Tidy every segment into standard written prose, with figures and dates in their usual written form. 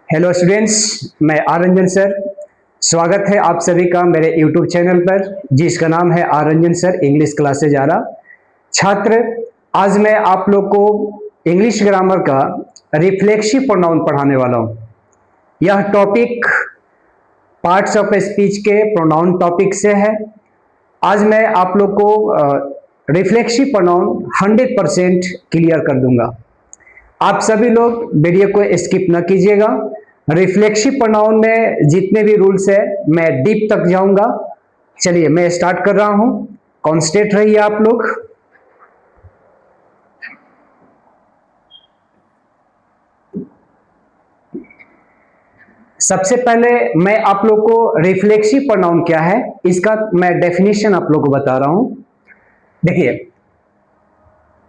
Hello students, मैं are Ranjan sir. स्वागत है आप सभी का मेरे यूट्यूब चैनल पर जिसका नाम है R Ranjan sir English classes आ रहा। छात्र, आज मैं आप लोग को इंग्लिश ग्रामर का रिफ्लेक्सिव प्रोनाउन पढ़ाने वाला हूँ। यह टॉपिक पार्ट्स ऑफ स्पीच के प्रोनाउन टॉपिक से है। आज मैं आप लोग को रिफ्लेक्सिव प्रोनाउन 100% क्लियर कर दूंगा। आप सभी लोग वीडियो को स्किप न कीजिएगा। रिफ्लेक्सिव प्रोनाउन में जितने भी रूल्स है मैं डीप तक जाऊंगा। चलिए मैं स्टार्ट कर रहा हूं। कॉन्सेंट्रेट रहिए आप लोग। सबसे पहले मैं आप लोग को रिफ्लेक्सिव प्रोनाउन क्या है इसका मैं डेफिनेशन आप लोग को बता रहा हूं। देखिए,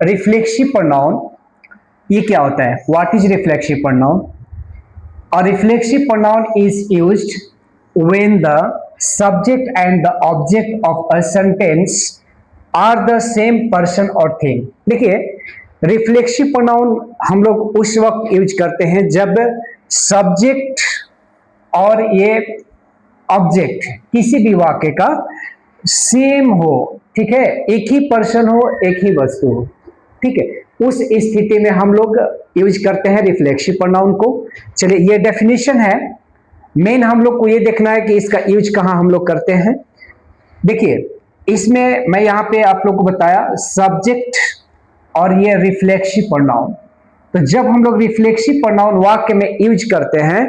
रिफ्लेक्सिव प्रोनाउन ये क्या होता है? What is reflexive pronoun? A reflexive pronoun is used when the subject and the object of a sentence are the same person or thing। देखिए, रिफ्लेक्सिव प्रोनाउन हम लोग उस वक्त यूज करते हैं जब सब्जेक्ट और ये ऑब्जेक्ट किसी भी वाक्य का सेम हो, ठीक है, एक ही पर्सन हो, एक ही वस्तु हो, ठीक है, उस स्थिति में हम लोग यूज करते हैं रिफ्लेक्सिव प्रोनाउन को। चलिए, ये डेफिनेशन है। मेन हम लोग को ये देखना है कि इसका यूज कहां हम लोग करते हैं। देखिए, इसमें मैं यहां पे आप लोग को बताया सब्जेक्ट और ये रिफ्लेक्सिव प्रोनाउन। तो जब हम लोग रिफ्लेक्सिव प्रोनाउन वाक्य में यूज करते हैं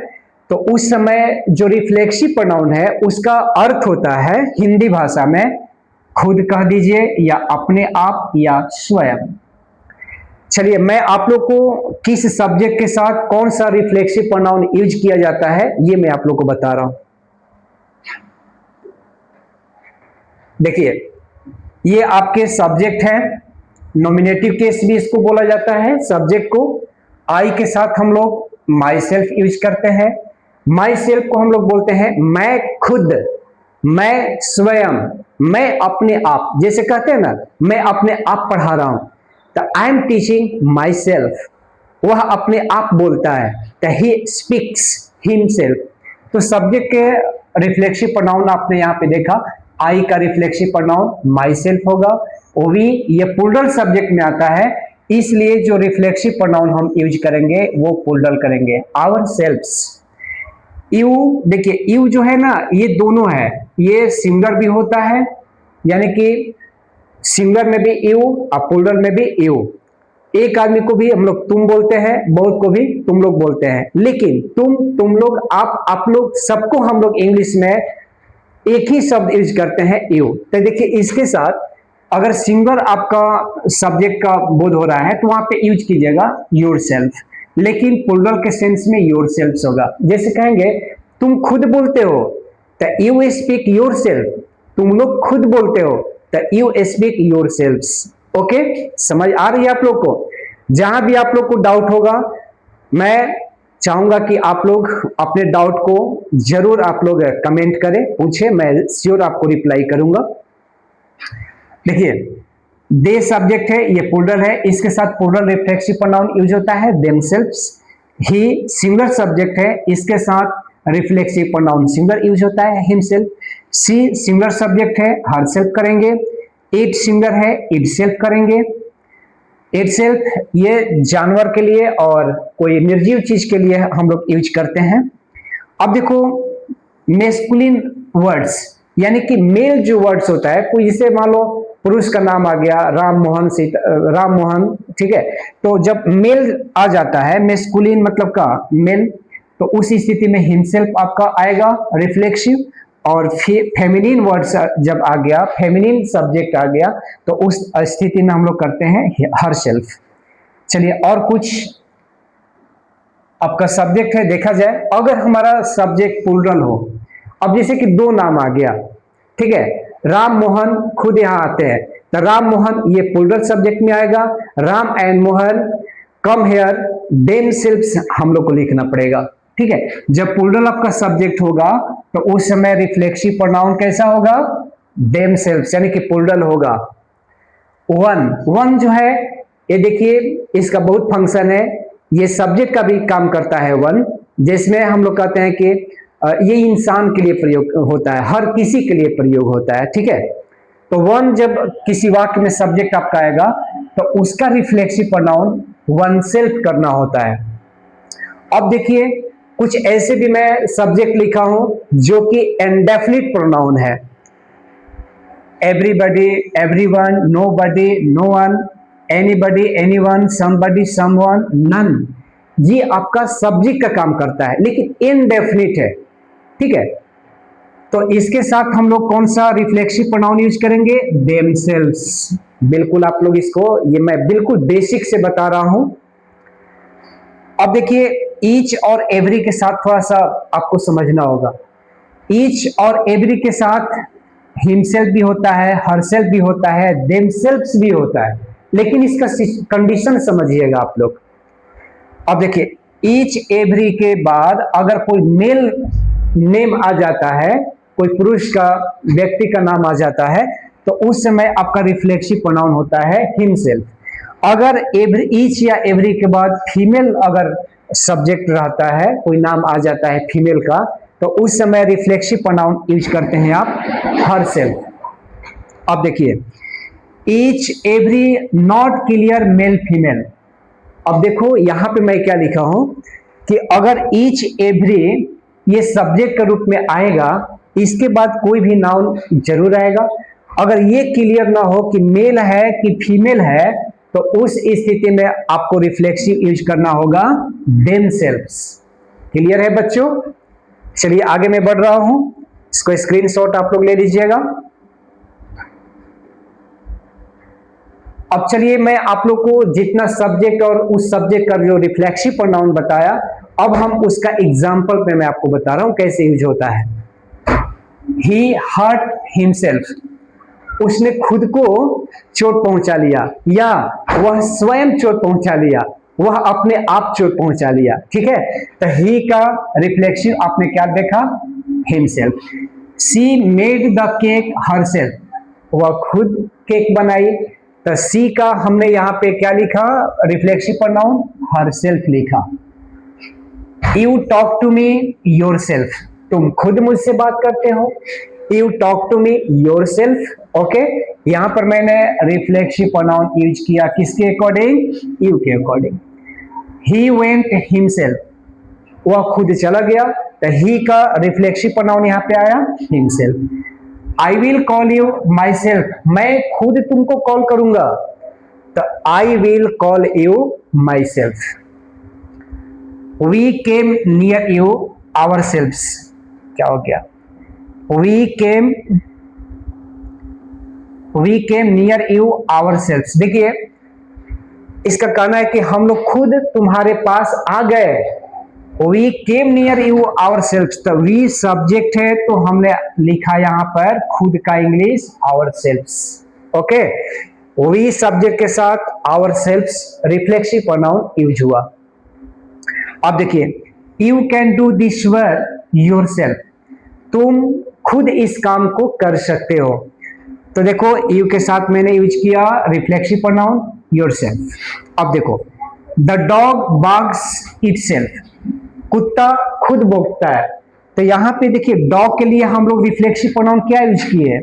तो उस समय जो रिफ्लेक्सिव प्रोनाउन है उसका अर्थ होता है हिंदी भाषा में खुद कह दीजिए या अपने आप या स्वयं। चलिए, मैं आप लोग को किस सब्जेक्ट के साथ कौन सा रिफ्लेक्सिव प्रोनाउन यूज किया जाता है ये मैं आप लोग को बता रहा हूं। देखिए, ये आपके सब्जेक्ट हैं। नॉमिनेटिव केस भी इसको बोला जाता है। सब्जेक्ट को आई के साथ हम लोग माई सेल्फ यूज करते हैं। माई सेल्फ को हम लोग बोलते हैं मैं खुद, मैं स्वयं, मैं अपने आप। जैसे कहते हैं ना, मैं अपने आप पढ़ा रहा हूं, I am teaching my self. वह अपने आप बोलता है, ही स्पीक्स हिमसेल्फ। तो सब्जेक्ट के रिफ्लेक्सिव प्रोनाउन आपने यहां पे देखा, आई का रिफ्लेक्सिव प्रोनाउन माई सेल्फ होगा। वो भी ये प्लूरल सब्जेक्ट में आता है, इसलिए जो रिफ्लेक्सिव प्रोनाउन हम यूज करेंगे वो प्लूरल करेंगे, आवर सेल्फ्स। यू, देखिए यू जो है ना, ये दोनों है, ये सिंगुलर भी होता है, यानी कि सिंगुलर में भी यू और प्लूरल में भी यू। एक आदमी को भी हम लोग तुम बोलते हैं, बहुत को भी तुम लोग बोलते हैं, लेकिन तुम लोग, आप लोग, सबको हम लोग इंग्लिश में एक ही शब्द यूज करते हैं, यू। तो देखिए, इसके साथ अगर सिंगुलर आपका सब्जेक्ट का बोध हो रहा है तो वहां पे यूज कीजिएगा योरसेल्फ, लेकिन प्लूरल के सेंस में योरसेल्फ होगा। जैसे कहेंगे तुम खुद बोलते हो तो यू स्पीक योरसेल्फ, तुम लोग खुद बोलते हो तो यू स्पीक योरसेल्व्स। ओके, समझ आ रही है आप लोग को? जहां भी आप लोग को डाउट होगा, मैं चाहूंगा कि आप लोग अपने डाउट को जरूर आप लोग कमेंट करें, पूछे, मैं श्योर आपको रिप्लाई करूंगा। देखिए, दे सब्जेक्ट है, ये प्लूरल है, इसके साथ प्लूरल रिफ्लेक्सिव प्रोनाउन यूज होता है देमसेल्व्स। ही सिंगुलर सब्जेक्ट है, इसके साथ रिफ्लेक्सिव प्रोनाउन सिंगुलर यूज होता है, हिमसेल्फ। सी सिंगुलर सब्जेक्ट है, हरसेल्फ करेंगे। इट सिंगुलर है, इटसेल्फ करेंगे। इटसेल्फ ये जानवर के लिए और कोई निर्जीव चीज के लिए हम लोग यूज करते हैं। अब देखो, मेस्कुलिन वर्ड्स यानी कि मेल जो वर्ड्स होता है, कोई जैसे मान लो पुरुष का नाम आ गया, राम मोहन, ठीक है, तो जब मेल आ जाता है, मेस्कुलिन मतलब का मेल, तो उस स्थिति में हिमसेल्फ आपका आएगा रिफ्लेक्सिव। और फेमिनिन वर्ड्स जब आ गया, फेमिनिन सब्जेक्ट आ गया, तो उस स्थिति में हम लोग करते हैं हर सेल्फ। चलिए, और कुछ आपका सब्जेक्ट है, देखा जाए अगर हमारा सब्जेक्ट प्लूरल हो, अब जैसे कि दो नाम आ गया, ठीक है, राम मोहन खुद यहां आते हैं, तो राम मोहन ये प्लूरल सब्जेक्ट में आएगा। Ram and Mohan come here, them selfs हम लोग को लिखना पड़ेगा, ठीक है। जब प्लूरल आपका सब्जेक्ट होगा तो उस समय रिफ्लेक्सिव प्रोनाउन कैसा होगा? देम सेल्फ्स, यानी कि प्लूरल होगा। वन जो है, ये देखिए इसका बहुत फंक्शन है, ये सब्जेक्ट का भी काम करता है वन, जिसमें हम लोग कहते हैं कि ये इंसान के लिए प्रयोग होता है, हर किसी के लिए प्रयोग होता है, ठीक है। तो वन जब किसी वाक्य में सब्जेक्ट आपका आएगा तो उसका रिफ्लेक्सिव प्रोनाउन वन सेल्फ करना होता है। अब देखिए कुछ ऐसे भी मैं सब्जेक्ट लिखा हूं जो कि इंडेफिनिट प्रोनाउन है, everybody, everyone, nobody, no one, anybody, anyone, somebody, someone, none. ये आपका सब्जेक्ट का काम करता है लेकिन इनडेफिनिट है, ठीक है। तो इसके साथ हम लोग कौन सा रिफ्लेक्सिव प्रोनाउन यूज करेंगे? देमसेल्व्स। बिल्कुल आप लोग इसको, ये मैं बिल्कुल बेसिक से बता रहा हूं। अब देखिए ईच और एवरी के साथ थोड़ा सा आपको समझना होगा। ईच और एवरी के साथ हिमसेल्फ भी होता है, हरसेल्फ भी होता है, देमसेल्व्स भी होता है, लेकिन इसका कंडीशन समझिएगा आप लोग। अब देखिए ईच एवरी के बाद अगर कोई मेल नेम आ जाता है, कोई पुरुष का, व्यक्ति का नाम आ जाता है, तो उस समय आपका रिफ्लेक्सिव प्रोनाउन होता है हिमसेल्फ। अगर एवरी, ईच या एवरी के बाद फीमेल अगर सब्जेक्ट रहता है, कोई नाम आ जाता है फीमेल का, तो उस समय रिफ्लेक्सिव प्रोनाउन यूज करते हैं आप हरसेल्फ। अब देखिए each every not clear male female. अब देखो यहां पे मैं क्या लिखा हूं कि अगर ईच एवरी ये सब्जेक्ट के रूप में आएगा, इसके बाद कोई भी नाउन जरूर आएगा। अगर ये क्लियर ना हो कि मेल है कि फीमेल है, तो उस स्थिति में आपको रिफ्लेक्सिव यूज करना होगा देमसेल्व्स। क्लियर है बच्चों? चलिए आगे मैं बढ़ रहा हूं, इसको स्क्रीनशॉट आप लोग ले लीजिएगा। अब चलिए मैं आप लोग को जितना सब्जेक्ट और उस सब्जेक्ट का जो रिफ्लेक्सिव प्रोनाउन बताया, अब हम उसका एग्जाम्पल पे मैं आपको बता रहा हूं कैसे यूज होता है। He hurt himself, उसने खुद को चोट पहुंचा लिया, या वह स्वयं चोट पहुंचा लिया, वह अपने आप चोट पहुंचा लिया, ठीक है। तो ही का रिफ्लेक्सिव आपने क्या देखा? Himself. C made the cake herself, वह खुद केक बनाई, तो सी का हमने यहां पे क्या लिखा? रिफ्लेक्सिव प्रोनाउन हरसेल्फ लिखा। You talk to me yourself, तुम खुद मुझसे बात करते हो। You talk to me yourself, okay. यहां पर मैंने रिफ्लेक्सिव प्रोनाउन यूज किया किसके अकॉर्डिंग? यू के अकॉर्डिंग। ही वेंट हिमसेल्फ, वह खुद चला गया, तो ही का रिफ्लेक्सिव प्रोनाउन यहां पे आया himself. I will call you myself, मैं खुद तुमको कॉल करूंगा, तो I will call you myself. We came near you ourselves, क्या हो गया? We came near you ourselves. देखिए इसका कहना है कि हम लोग खुद तुम्हारे पास आ गए। We came near you ourselves, तो वी सब्जेक्ट है, तो हमने लिखा यहां पर खुद का English ourselves, okay. We subject के साथ ourselves reflexive pronoun use हुआ। अब देखिए you can do this work yourself, तुम खुद इस काम को कर सकते हो। तो देखो यू के साथ मैंने यूज किया रिफ्लेक्सिव प्रोनाउन योरसेल्फ। अब देखो द डॉग बार्क्स इटसेल्फ, कुत्ता खुद भौंकता है, तो यहां पे देखिए डॉग के लिए हम लोग रिफ्लेक्सिव प्रोनाउन क्या यूज किए?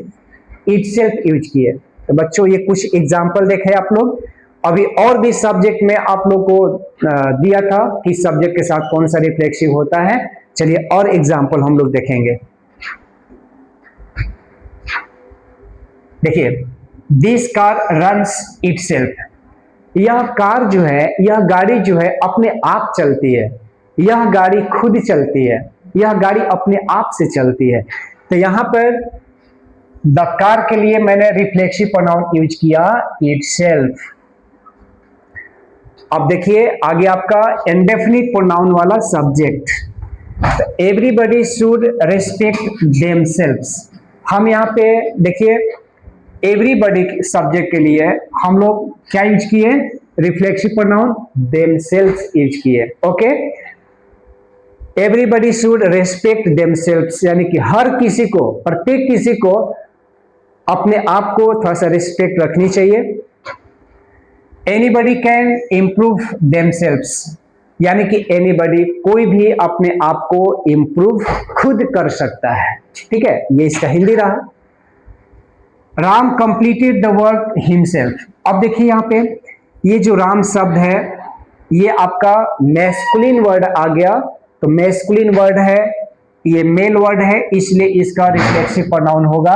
इटसेल्फ यूज किए। तो बच्चों ये कुछ एग्जांपल देखे आप लोग। अभी और भी सब्जेक्ट में आप लोग को दिया था कि सब्जेक्ट के साथ कौन सा रिफ्लेक्सिव होता है। चलिए और एग्जांपल हम लोग देखेंगे। देखिए दिस कार रन्स इटसेल्फ, यह कार जो है, यह गाड़ी जो है अपने आप चलती है, यह गाड़ी खुद चलती है, यह गाड़ी अपने आप से चलती है। तो यहां पर द कार के लिए मैंने रिफ्लेक्सिव प्रोनाउन यूज किया इटसेल्फ। अब देखिए आगे आपका इंडेफिनिट प्रोनाउन वाला subject, everybody should respect themselves. हम यहाँ पे देखिए एवरीबॉडी सब्जेक्ट के लिए हम लोग क्या यूज किए? रिफ्लेक्सिव प्रोनाउन देमसेल्व्स यूज किए, okay. Everybody should respect themselves, यानी कि हर किसी को, प्रत्येक किसी को अपने आप को थोड़ा सा रिस्पेक्ट रखनी चाहिए। एनीबॉडी कैन इंप्रूव देमसेल्व्स, यानी कि एनीबॉडी, कोई भी अपने आप को इंप्रूव खुद कर सकता है। ठीक है, ये इसका हिंदी रहा। Ram completed the work himself. अब देखिए यहाँ पे ये जो राम शब्द है ये आपका मैस्कुलिन वर्ड आ गया, तो मैस्कुलिन वर्ड है, ये मेल वर्ड है, इसलिए इसका रिफ्लेक्सिव प्रोनाउन होगा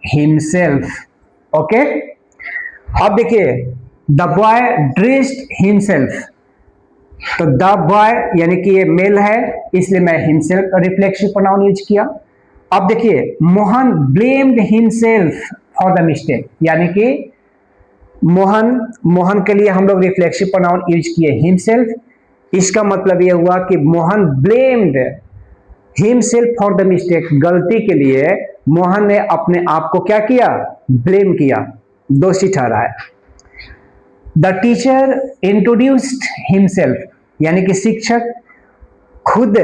हिमसेल्फ। ओके, अब देखिए द बॉय ड्रेस्ड हिमसेल्फ, तो द बॉय यानी कि ये मेल है इसलिए मैं हिमसेल्फ रिफ्लेक्सिव प्रोनाउन यूज किया। अब देखिए Mohan blamed himself for the mistake, यानी कि मोहन के लिए हम लोग रिफ्लेक्सिव प्रोनाउन यूज किए हिमसेल्फ। इसका मतलब यह हुआ कि Mohan blamed himself for the mistake, गलती के लिए मोहन ने अपने आप को क्या किया, ब्लेम किया, दोषी ठहराया। द टीचर इंट्रोड्यूस्ड हिमसेल्फ, यानी कि शिक्षक खुद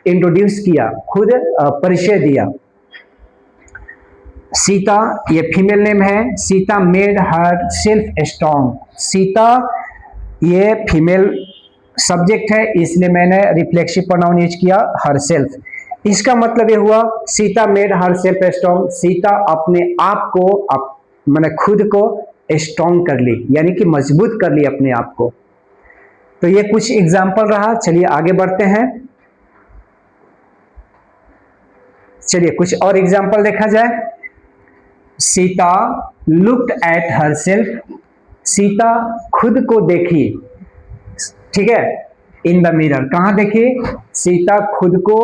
इंट्रोड्यूस किया, खुद परिचय दिया। सीता ये फीमेल नेम है, Sita made her self strong, Sita ये फीमेल सब्जेक्ट है इसलिए मैंने रिफ्लेक्सिव प्रोनाउन यूज किया हर सेल्फ। इसका मतलब ये हुआ Sita made her self strong, Sita अपने आप को मैंने खुद को स्ट्रॉन्ग कर ली, यानी कि मजबूत कर ली अपने आप को। तो ये कुछ एग्जाम्पल रहा, चलिए आगे बढ़ते हैं। चलिए कुछ और एग्जाम्पल देखा जाए। Sita looked at her self, Sita खुद को देखी, ठीक है, इन द मिरर, कहां देखी, सीता खुद को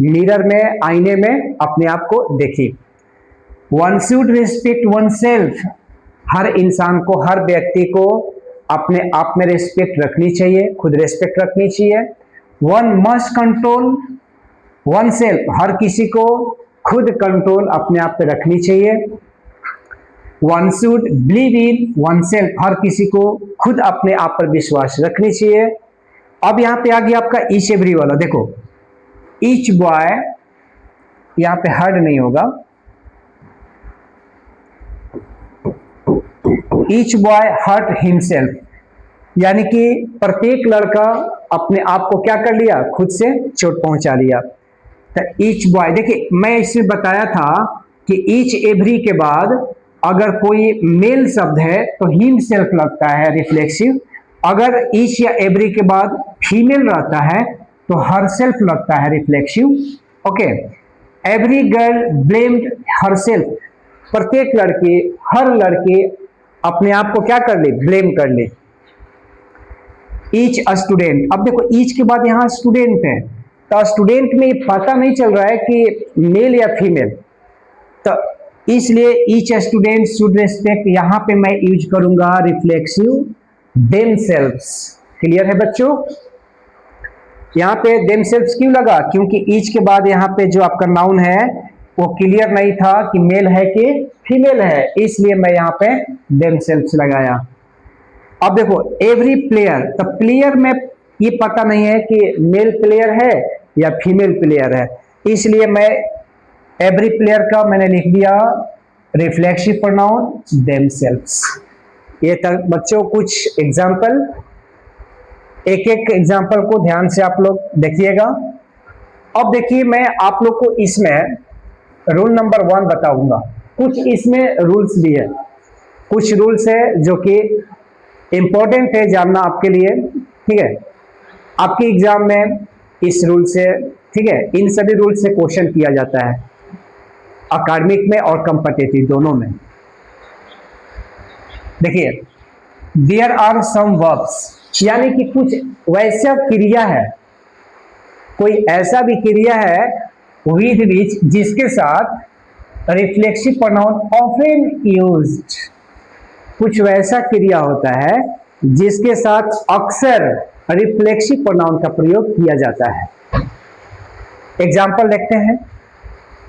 मिरर में, आईने में अपने आप को देखी। One should respect oneself, हर इंसान को, हर व्यक्ति को अपने आप में रिस्पेक्ट रखनी चाहिए, खुद रिस्पेक्ट रखनी चाहिए। One must control oneself, हर किसी को खुद कंट्रोल अपने आप पे रखनी चाहिए। One should believe in oneself, हर किसी को खुद अपने आप पर विश्वास रखनी चाहिए। अब यहां पे आ गया आपका ईच एवरी वाला, देखो ईच बॉय, यहां पे हर्ड नहीं होगा, ईच बॉय हर्ट हिमसेल्फ, यानी कि प्रत्येक लड़का अपने आप को क्या कर लिया, खुद से चोट पहुंचा लिया। तो ईच बॉय, देखिए मैं इसमें बताया था कि ईच एवरी के बाद अगर कोई मेल शब्द है तो हिमसेल्फ लगता है रिफ्लेक्सिव, अगर ईच या एवरी के बाद फीमेल रहता है तो हरसेल्फ लगता है reflexive. Okay, every girl blamed herself, प्रत्येक लड़की, हर लड़की अपने आप को क्या कर ली, ब्लेम कर ली। ईच स्टूडेंट, अब देखो ईच के बाद यहां स्टूडेंट है, तो स्टूडेंट में पता नहीं चल रहा है कि मेल या फीमेल, तो इसलिए ईच स्टूडेंट शुड रिस्पेक्ट, यहां पे मैं यूज करूंगा रिफ्लेक्सिव देमसेल्व्स। क्लियर है बच्चों, यहां पे देमसेल्व्स क्यों लगा, क्योंकि ईच के बाद यहां पे जो आपका नाउन है वो क्लियर नहीं था कि मेल है कि फीमेल है, इसलिए मैं यहां पे देमसेल्व्स लगाया। अब देखो एवरी प्लेयर, तो प्लेयर में ये पता नहीं है कि मेल प्लेयर है या फीमेल प्लेयर है, इसलिए मैं एवरी प्लेयर का मैंने लिख दिया रिफ्लेक्सिव प्रोनाउन देमसेल्व्स। ये तक बच्चों कुछ एग्जाम्पल, एक एक एग्जाम्पल को ध्यान से आप लोग देखिएगा। अब देखिए मैं आप लोग को इसमें रूल नंबर 1 बताऊंगा, कुछ इसमें रूल्स भी है, कुछ रूल्स है जो कि इंपॉर्टेंट है जानना आपके लिए, ठीक है, आपके एग्जाम में इस रूल से, ठीक है, इन सभी रूल से क्वेश्चन किया जाता है अकादमिक में और कॉम्पिटिटिव दोनों में। देखिए देयर आर सम वर्ब्स, यानी कि कुछ वैसा क्रिया है, कोई ऐसा भी क्रिया है विद विच, जिसके साथ रिफ्लेक्सिव प्रोनाउन ऑफन यूज्ड, कुछ वैसा क्रिया होता है जिसके साथ अक्सर रिफ्लेक्सिव प्रोनाउन का प्रयोग किया जाता है। एग्जाम्पल देखते हैं,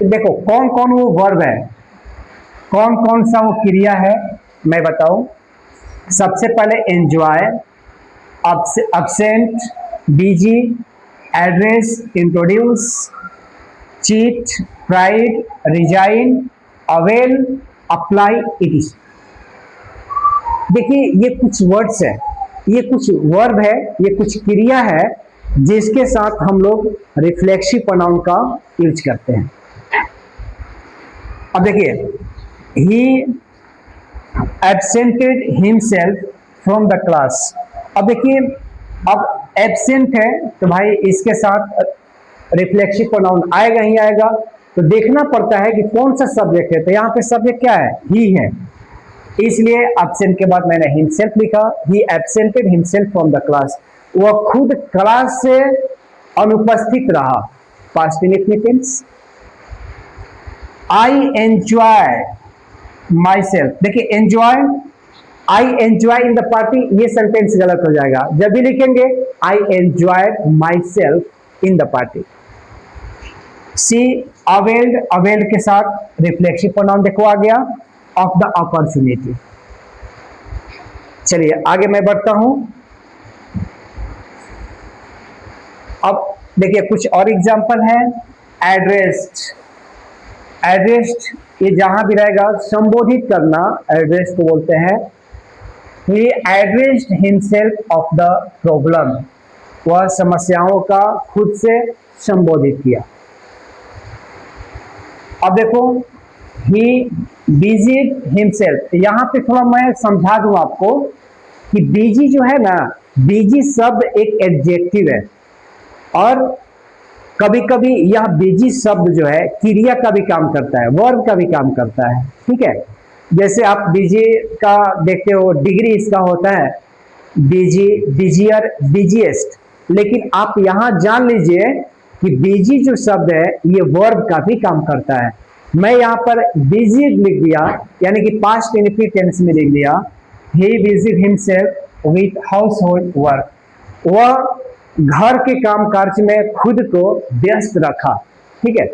देखो कौन कौन वो वर्ब है, कौन कौन सा वो क्रिया है मैं बताऊं। सबसे पहले enjoy, absent, busy, address, introduce, cheat, pride, resign, avail, apply, it is. देखिए ये कुछ वर्ड्स है, ये कुछ वर्ब है, ये कुछ क्रिया है जिसके साथ हम लोग रिफ्लेक्सिव प्रोनाउन का यूज करते हैं। अब देखिए, ही absented himself from the class. अब देखिए, अब एब्सेंट है तो भाई इसके साथ रिफ्लेक्सिव प्रोनाउन आएगा ही आएगा, तो देखना पड़ता है कि कौन सा सब्जेक्ट है। तो यहाँ पे सब्जेक्ट क्या है? ही है, इसलिए एब्सेंट के बाद मैंने हिमसेल्फ लिखा। He absented himself from the class, वह खुद क्लास से अनुपस्थित रहा। Past indefinite tense. I enjoy myself, देखिए enjoy, I enjoy in the party, ये सेंटेंस गलत हो जाएगा। जब भी लिखेंगे I enjoy myself in the party. She availed, availed के साथ रिफ्लेक्सिव प्रोनाउन देखो आ गया, ऑफ द अपॉर्चुनिटी। चलिए आगे मैं बढ़ता हूं। अब देखिए कुछ और एग्जांपल है। एड्रेस्ड, एड्रेस्ड ये जहां भी रहेगा संबोधित करना, एड्रेस को बोलते हैं। He addressed himself of the problem, वह समस्याओं का खुद से संबोधित किया। अब देखो, ही बिजीड हिमसेल्फ, यहां पे थोड़ा मैं समझा दूं आपको कि बिजी जो है ना, बिजी शब्द एक एडजेक्टिव है, और कभी कभी यह बिजी शब्द जो है क्रिया का भी काम करता है, वर्ब का भी काम करता है। ठीक है, जैसे आप बिजी का देखते हो, डिग्री इसका होता है बिजी, बिजियर, बिजीएस्ट, लेकिन आप यहां जान लीजिए कि बिजी जो शब्द है ये वर्ब का भी काम करता है। मैं यहां पर बिजी लिख दिया, यानी कि पास्ट इंडेफिनिट टेंस में लिख दिया, he busied himself with household work, वह घर के काम काज में खुद को व्यस्त रखा। ठीक है।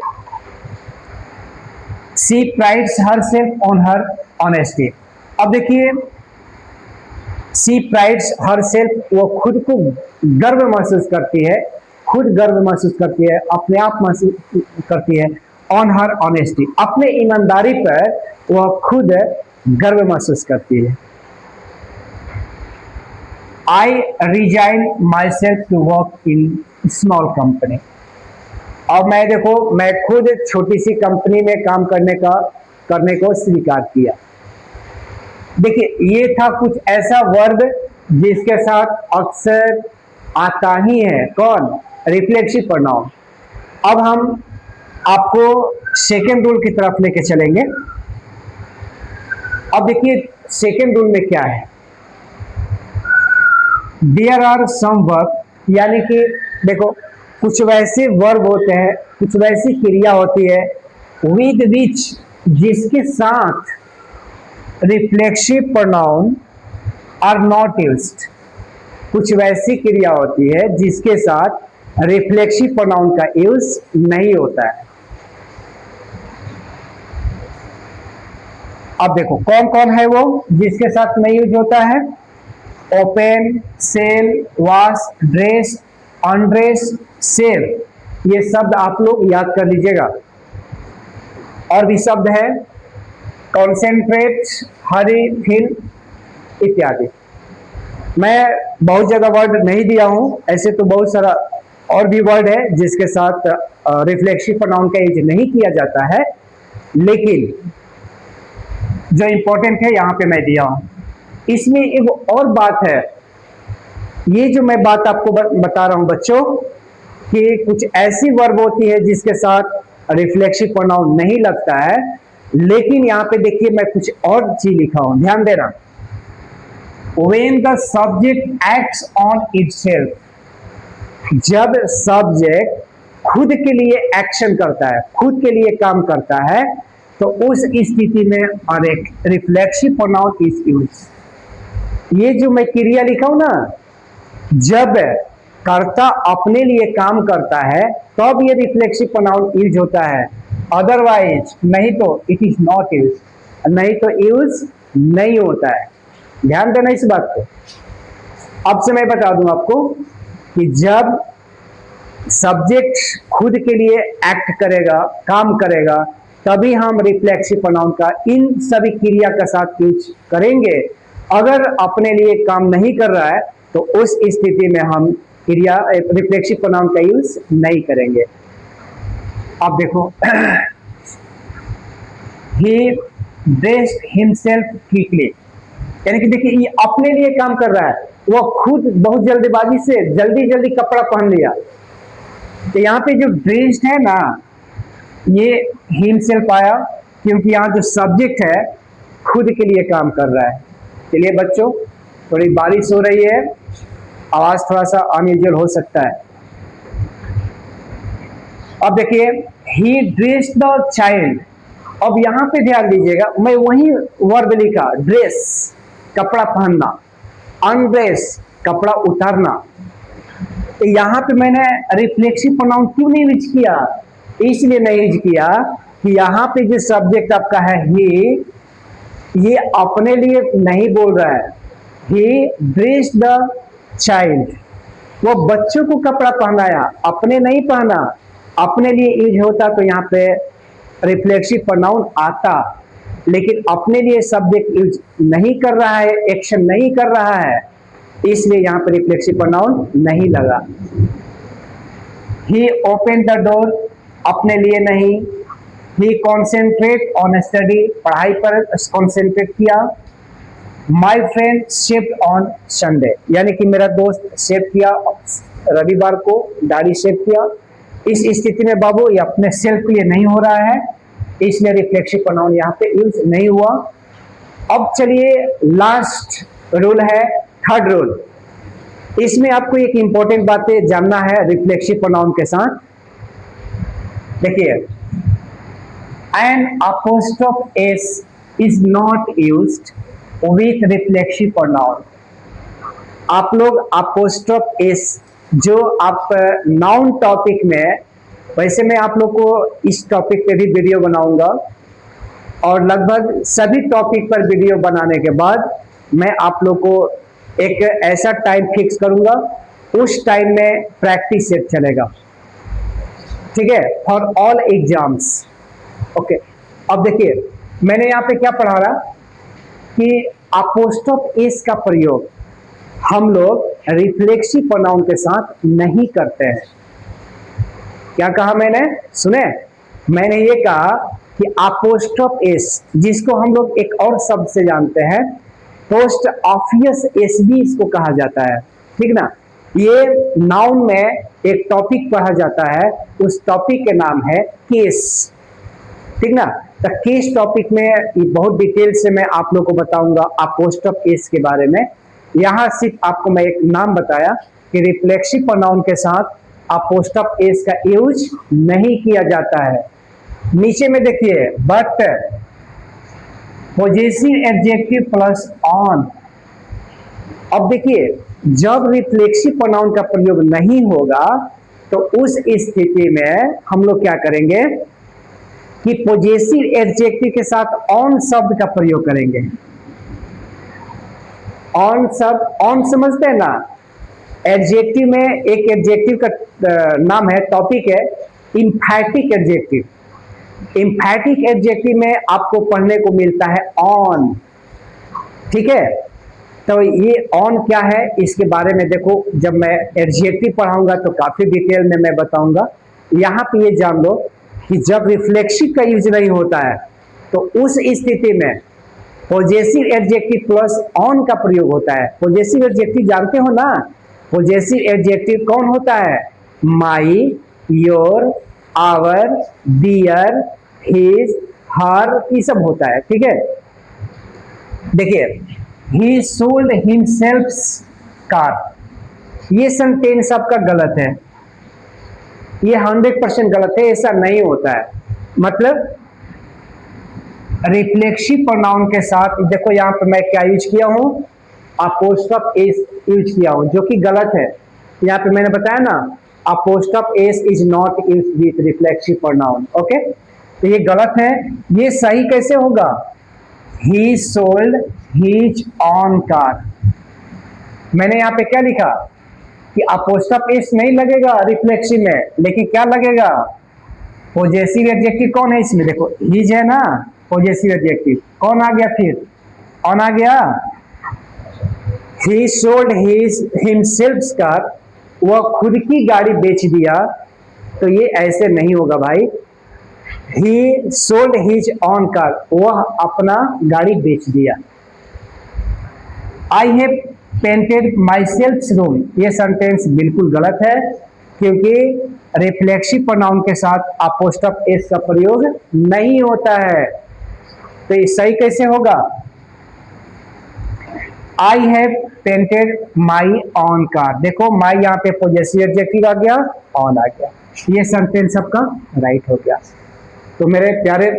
She prides herself on her honesty. अब देखिए, सी प्राइड्स हरसेल्फ, वो खुद को गर्व महसूस करती है, खुद गर्व महसूस करती है, अपने आप महसूस करती है। ऑन हर ऑनेस्टी, अपने ईमानदारी पर वह खुद गर्व महसूस करती है। I resign myself to work in small company। अब मैं देखो, मैं खुद छोटी सी कंपनी में काम करने को स्वीकार किया। देखिए, ये था कुछ ऐसा वर्ब जिसके साथ अक्सर आता ही है कौन? Reflexive pronoun. अब हम आपको सेकेंड रूल की तरफ लेके चलेंगे। अब देखिए सेकेंड रूल में क्या है। देयर आर सम वर्ब, यानी कि देखो कुछ वैसे वर्ब होते हैं, कुछ वैसी क्रिया होती है विद विच, जिसके साथ reflexive pronoun are not used. कुछ वैसी क्रिया होती है जिसके साथ रिफ्लेक्सिव प्रोनाउन का यूज नहीं होता है। अब देखो कौन कौन है वो जिसके साथ नहीं यूज होता है। Open, sell, wash, dress, undress, sell, ये शब्द आप लोग याद कर लीजिएगा। और भी शब्द है कॉन्सेंट्रेट, हरी, फिल इत्यादि। मैं बहुत ज्यादा वर्ड नहीं दिया हूं, ऐसे तो बहुत सारा और भी वर्ड है जिसके साथ रिफ्लेक्सिव प्रोनाउन का यूज नहीं किया जाता है, लेकिन जो इंपॉर्टेंट है यहां पे मैं दिया हूं। इसमें एक और बात है, ये जो मैं बात आपको बता रहा हूं बच्चों, कि कुछ ऐसी वर्ब होती है जिसके साथ रिफ्लेक्सिव प्रोनाउन नहीं लगता है, लेकिन यहां पे देखिए मैं कुछ और चीज लिखा हूं, ध्यान देना। When the subject acts on itself, जब सब्जेक्ट खुद के लिए एक्शन करता है, खुद के लिए काम करता है, तो उस स्थिति में रिफ्लेक्सिव प्रोनाउन इज यूज्ड। ये जो मैं क्रिया लिखा हूं ना, जब कर्ता अपने लिए काम करता है तब ये रिफ्लेक्सिव प्रोनाउन यूज होता है, अदरवाइज नहीं तो इट इज नॉट यूज, नहीं तो यूज नहीं होता है। ध्यान देना इस बात को। अब से मैं बता दूं आपको कि जब सब्जेक्ट खुद के लिए एक्ट करेगा, काम करेगा, तभी हम रिफ्लेक्सिव प्रोनाउन का इन सभी क्रिया के साथ यूज करेंगे। अगर अपने लिए काम नहीं कर रहा है तो उस स्थिति में हम क्रिया रिफ्लेक्सिव प्रोनाउन का यूज नहीं करेंगे। अब देखो he dressed himself quickly, यानी कि देखिए ये अपने लिए काम कर रहा है, वो खुद बहुत जल्दीबाजी से जल्दी जल्दी कपड़ा पहन लिया। तो यहाँ पे जो ड्रेस्ड है ना, ये हिमसेल्फ आया क्योंकि यहाँ जो सब्जेक्ट है खुद के लिए काम कर रहा है। चलिए बच्चों, थोड़ी बारिश हो रही है, आवाज थोड़ा सा अनयूजुअल हो सकता है। अब देखिए ही ड्रेस्ड द चाइल्ड, अब यहाँ पे ध्यान दीजिएगा, मैं वही वर्ब लिखा, ड्रेस कपड़ा पहनना, अनड्रेस कपड़ा उतारना। तो यहाँ पे मैंने रिफ्लेक्सिव प्रोनाउन क्यों नहीं यूज किया? इसलिए नहीं यूज किया कि यहाँ पे जो सब्जेक्ट आपका है ये अपने लिए नहीं बोल रहा है। ही ड्रेस्ड द चाइल्ड, वो बच्चों को कपड़ा पहनाया, अपने नहीं पहना। अपने लिए यूज होता तो यहाँ पे रिफ्लेक्सिव प्रोनाउन आता, लेकिन अपने लिए सब्जेक्ट यूज नहीं कर रहा है, एक्शन नहीं कर रहा है, इसलिए यहाँ पर रिफ्लेक्सिव प्रोनाउन नहीं लगा। ही ओपन द डोर, अपने लिए नहीं। ही कॉन्सेंट्रेट ऑन स्टडी, पढ़ाई पर कॉन्सेंट्रेट किया। My friend shaved on Sunday, यानी कि मेरा दोस्त शेव किया रविवार को, दाढ़ी शेव किया। इस स्थिति में बाबू ये अपने सेल्फ के लिए नहीं हो रहा है, इसलिए रिफ्लेक्सिव प्रोनाउन यहाँ पे यूज नहीं हुआ। अब चलिए लास्ट रूल है, थर्ड रूल। इसमें आपको एक इंपॉर्टेंट बातें जानना है रिफ्लेक्सिव प्रोनाउन के साथ। देखिए, an apostrophe s is not used with reflexive pronoun. आप लोग अपोस्ट्रोफ एस जो आप नाउन टॉपिक में, वैसे मैं आप लोग को इस टॉपिक पे भी वीडियो बनाऊंगा और लगभग सभी टॉपिक पर वीडियो बनाने के बाद मैं आप लोग को एक ऐसा टाइम फिक्स करूंगा, उस टाइम में प्रैक्टिस सेट चलेगा, ठीक है, फॉर ऑल एग्जाम्स। ओके, अब देखिए मैंने यहाँ पे क्या पढ़ा रहा कि अपोस्ट्रोफ एस का प्रयोग हम लोग रिफ्लेक्सिव प्रोनाउन के साथ नहीं करते हैं। क्या कहा मैंने? सुने, मैंने ये कहा कि अपोस्ट्रोफ एस, जिसको हम लोग एक और शब्द से जानते हैं, पोस्ट ऑफियस एस भी इसको कहा जाता है, ठीक ना। ये नाउन में एक टॉपिक पढ़ा जाता है, उस टॉपिक के नाम है केस, ठीक ना। तो केस टॉपिक में ये बहुत डिटेल से मैं आप लोग को बताऊंगा अपोस्ट्रोफ एस के बारे में। यहाँ सिर्फ आपको मैं एक नाम बताया कि रिफ्लेक्सिव प्रोनाउन के साथ अपोस्ट्रोफ एस का यूज नहीं किया जाता है। नीचे में देखिए, but possessive adjective plus on. अब देखिए, जब रिफ्लेक्सिव प्रोनाउन का प्रयोग नहीं होगा तो उस स्थिति में हम लोग क्या करेंगे कि पॉजेसिव एडजेक्टिव के साथ ऑन शब्द का प्रयोग करेंगे। ऑन शब्द, ऑन समझते हैं ना, एडजेक्टिव में एक एडजेक्टिव का नाम है, टॉपिक है एम्फैटिक एडजेक्टिव। एम्फैटिक एडजेक्टिव में आपको पढ़ने को मिलता है ऑन, ठीक है। तो ये ऑन क्या है इसके बारे में देखो, जब मैं एडजेक्टिव पढ़ाऊंगा तो काफी डिटेल में मैं बताऊंगा। यहाँ पे ये जान लो कि जब रिफ्लेक्सिव का यूज नहीं होता है तो उस स्थिति में पॉजेसिव एडजेक्टिव प्लस ऑन का प्रयोग होता है। पॉजेसिव एडजेक्टिव जानते हो ना, पॉजेसिव एडजेक्टिव कौन होता है? माई, योर, आवर, डियर, हिज, हर, ये सब होता है, ठीक है। देखिए, ही सोल्ड हिमसेल्फ कार, ये सेंटेंस आपका गलत है, ये 100% गलत है, ऐसा नहीं होता है। मतलब रिफ्लेक्सिव प्रोनाउन के साथ देखो यहाँ पे मैं क्या यूज किया हूं, अपोस्ट्रोफ एस यूज किया हूं, जो कि गलत है। यहाँ पे मैंने बताया ना, apostrophe s is not use with reflexive pronoun. Okay, तो ये गलत है, ये सही कैसे होगा? ही सोल्ड हिज ऑन कार। मैंने यहाँ पे क्या लिखा कि अपोस्ट्रोफ एस नहीं लगेगा रिफ्लेक्सिव में, लेकिन क्या लगेगा? पॉजेसिव एडजेक्टिव कौन है इसमें? देखो हिज है ना, पॉजेसिव एडजेक्टिव कौन आ गया, फिर ऑन आ गया, ही सोल्ड हिमसेल्फ कार, वह खुद की गाड़ी बेच दिया, तो ये ऐसे नहीं होगा भाई। ही सोल्ड हिज ऑन कार, वह अपना गाड़ी बेच दिया। I have painted my self room, ये सेंटेंस बिल्कुल गलत है, क्योंकि रिफ्लेक्सिव प्रोनाउन के साथ अपोस्ट्रोफ एस का प्रयोग नहीं होता है। तो ये सही कैसे होगा? I have painted my on car, देखो माई यहाँ पे पॉजेसिव एडजेक्टिव आ गया, ऑन आ गया, ये सेंटेंस आपका राइट हो गया। तो मेरे प्यारे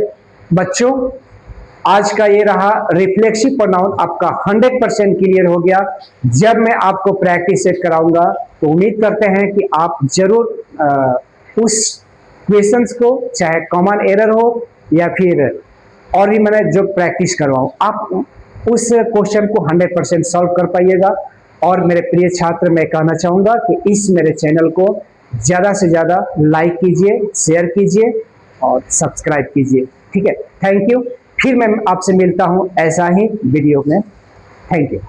बच्चों, आज का ये रहा रिफ्लेक्सिव प्रोनाउन आपका 100% क्लियर हो गया। जब मैं आपको प्रैक्टिस सेट कराऊंगा तो उम्मीद करते हैं कि आप जरूर उस क्वेश्चंस को, चाहे कॉमन एरर हो या फिर और भी मैंने जो प्रैक्टिस करवाऊं, आप उस क्वेश्चन को 100% सॉल्व कर पाइएगा। और मेरे प्रिय छात्र, मैं कहना चाहूंगा कि इस मेरे चैनल को ज्यादा से ज्यादा लाइक कीजिए, शेयर कीजिए और सब्सक्राइब कीजिए। ठीक है, थैंक यू। फिर मैं आपसे मिलता हूं ऐसा ही वीडियो में। Thank you.